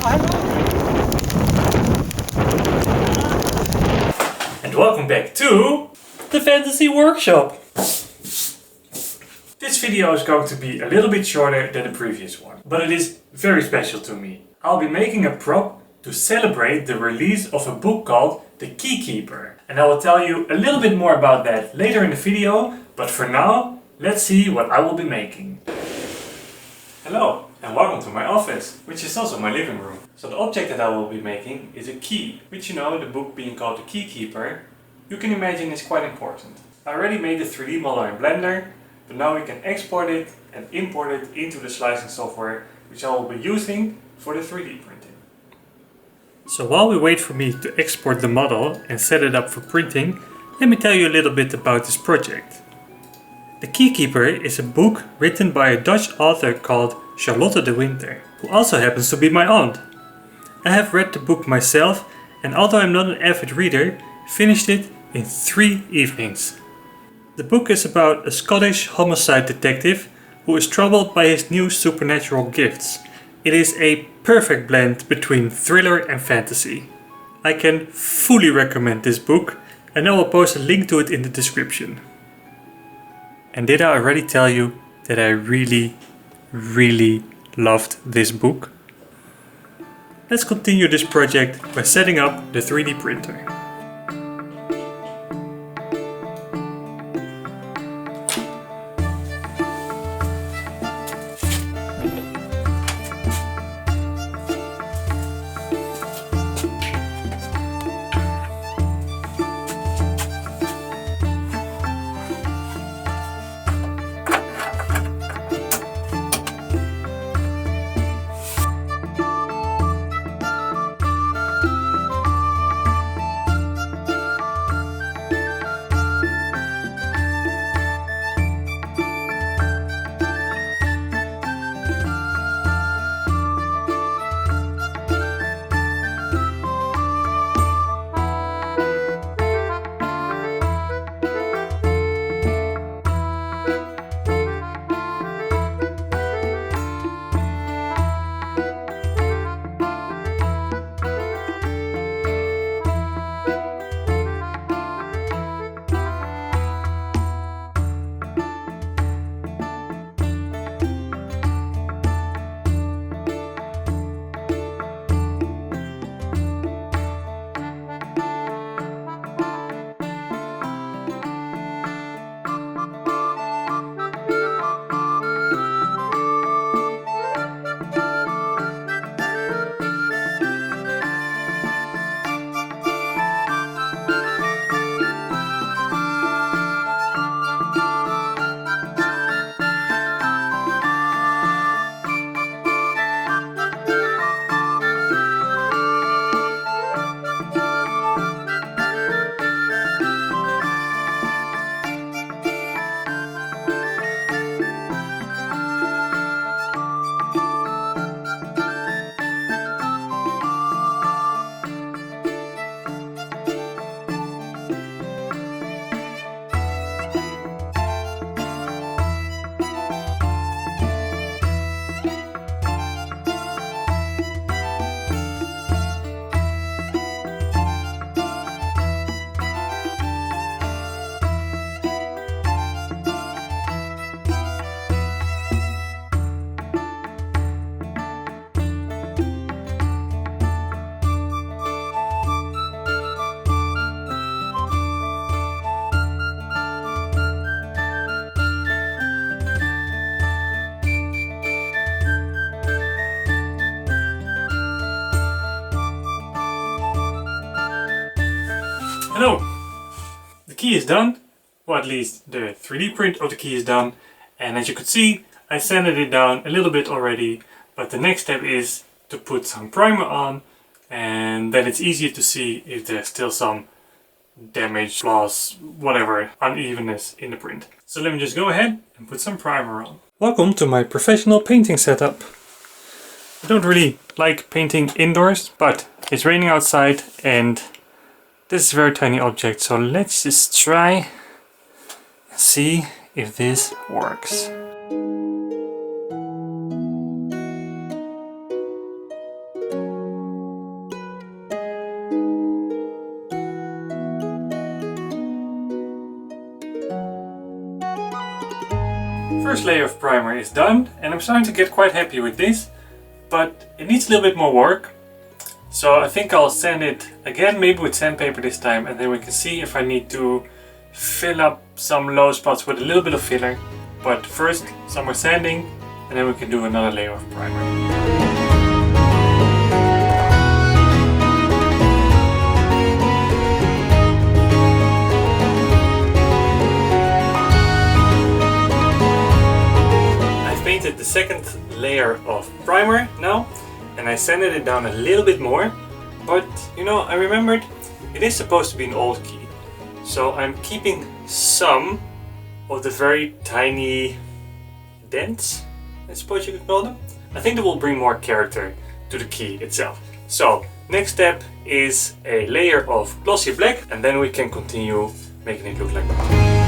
And welcome back to the Fantasy Workshop. This video is going to be a little bit shorter than the previous one, but it is very special to me. I'll be making a prop to celebrate the release of a book called The Keykeeper. And I will tell you a little bit more about that later in the video, but for now, let's see what I will be making. Hello and welcome to my office, which is also my living room. So the object that I will be making is a key, which, you know, the book being called The Keykeeper, you can imagine is quite important. I already made the 3D model in Blender, but now we can export it and import it into the slicing software, which I will be using for the 3D printing. So while we wait for me to export the model and set it up for printing, let me tell you a little bit about this project. The Keykeeper is a book written by a Dutch author called Charlotte de Winter, who also happens to be my aunt. I have read the book myself, and although I'm not an avid reader, finished it in 3 evenings. The book is about a Scottish homicide detective who is troubled by his new supernatural gifts. It is a perfect blend between thriller and fantasy. I can fully recommend this book, and I will post a link to it in the description. And did I already tell you that I really loved this book? Let's continue this project by setting up the 3D printer. Hello! The key is done, or at least the 3D print of the key is done, and as you could see I sanded it down a little bit already, but the next step is to put some primer on, and then it's easier to see if there's still some damage, flaws, whatever, unevenness in the print. So let me just go ahead and put some primer on. Welcome to my professional painting setup. I don't really like painting indoors, but it's raining outside and this is a very tiny object, so let's just try and see if this works. first layer of primer is done and I'm starting to get quite happy with this, but it needs a little bit more work. So I think I'll sand it again, maybe with sandpaper this time, and then we can see if I need to fill up some low spots with a little bit of filler. But first, some more sanding, and then we can do another layer of primer. The second layer of primer now, and I sanded it down a little bit more, but you know, I remembered it is supposed to be an old key, so I'm keeping some of the very tiny dents, I suppose you could call them. I think that will bring more character to the key itself. So next step is a layer of glossy black, and then we can continue making it look like that.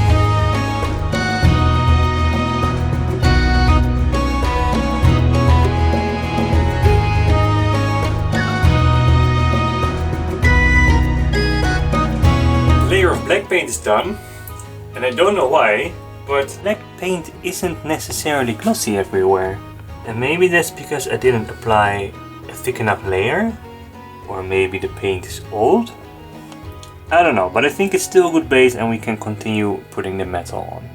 Of black paint is done, and I don't know why, but black paint isn't necessarily glossy everywhere. And maybe that's because I didn't apply a thick enough layer, or maybe the paint is old. I don't know, but I think it's still a good base and we can continue putting the metal on.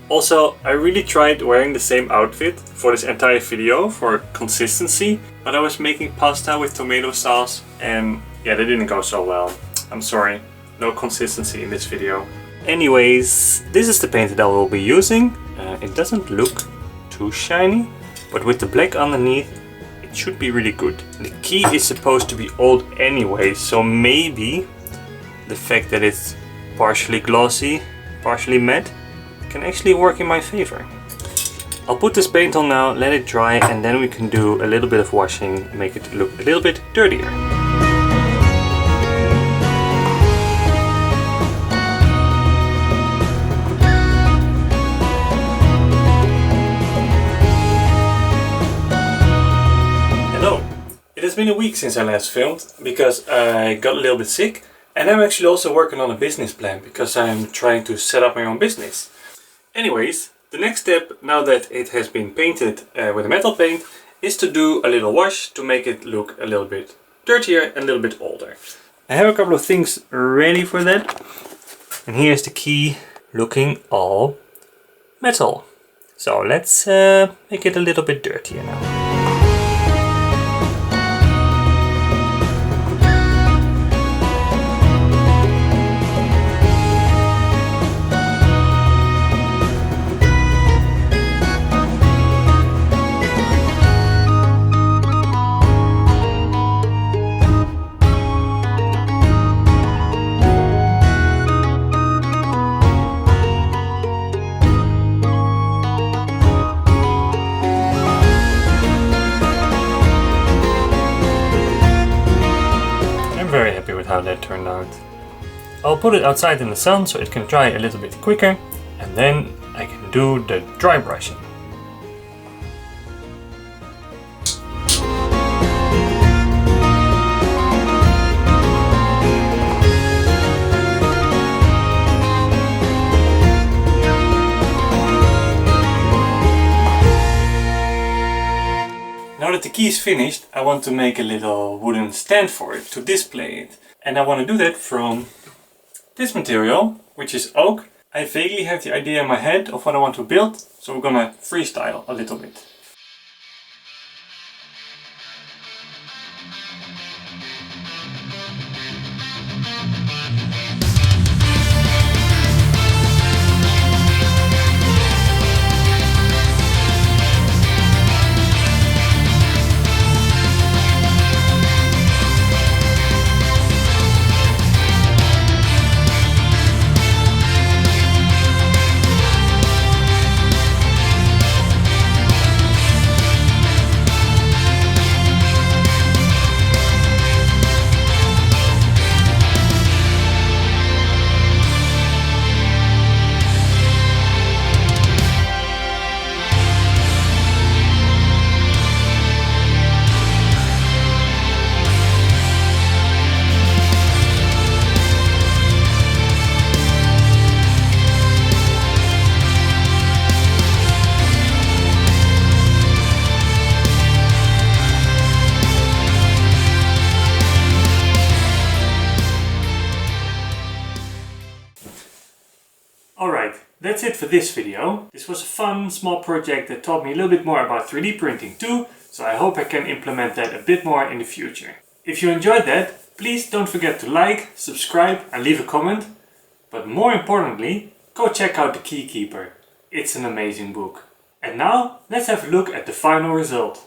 Also, I really tried wearing the same outfit for this entire video for consistency, but I was making pasta with tomato sauce and yeah, that didn't go so well. I'm sorry. No consistency in this video. Anyways, this is the paint that I will be using. It doesn't look too shiny, but with the black underneath, it should be really good. The key is supposed to be old anyway, so maybe the fact that it's partially glossy, partially matte, can actually work in my favor. I'll put this paint on now, let it dry, and then we can do a little bit of washing, make it look a little bit dirtier. It has been a week since I last filmed because I got a little bit sick, and I'm actually also working on a business plan because I'm trying to set up my own business. Anyways, the next step, now that it has been painted with a metal paint, is to do a little wash to make it look a little bit dirtier and a little bit older. I have a couple of things ready for that, and here's the key looking all metal. So let's make it a little bit dirtier now. Very happy with how that turned out. I'll put it outside in the sun so it can dry a little bit quicker, and then I can do the dry brushing. Now that the key is finished, I want to make a little wooden stand for it to display it. And I want to do that from this material, which is oak. I vaguely have the idea in my head of what I want to build, so we're gonna freestyle a little bit. that's it for this video. This was a fun, small project that taught me a little bit more about 3D printing too, so I hope I can implement that a bit more in the future. If you enjoyed that, please don't forget to like, subscribe and leave a comment. But more importantly, go check out the Keykeeper. It's an amazing book. And now, let's have a look at the final result.